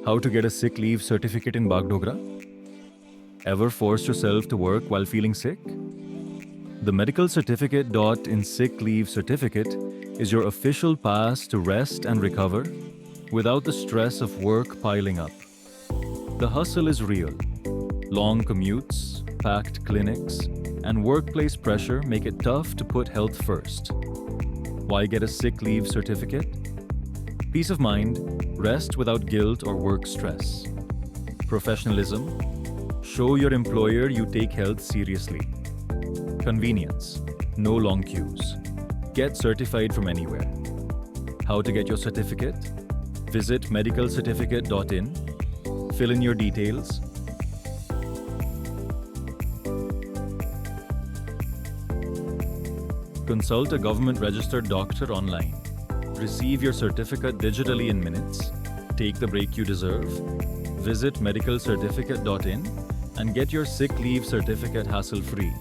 How to get a sick leave certificate in Bagdogra? Ever forced yourself to work while feeling sick? The medical certificate in sick leave certificate is your official pass to rest and recover without the stress of work piling up. The hustle is real. Long commutes, packed clinics, and workplace pressure make it tough to put health first. Why get a sick leave certificate? Peace of mind, rest without guilt or work stress. Professionalism, show your employer you take health seriously. Convenience, no long queues. Get certified from anywhere. How to get your certificate? Visit medicalcertificate.in, fill in your details, consult a government-registered doctor online. Receive your certificate digitally in minutes. Take the break you deserve. Visit medicalcertificate.in and get your sick leave certificate hassle-free.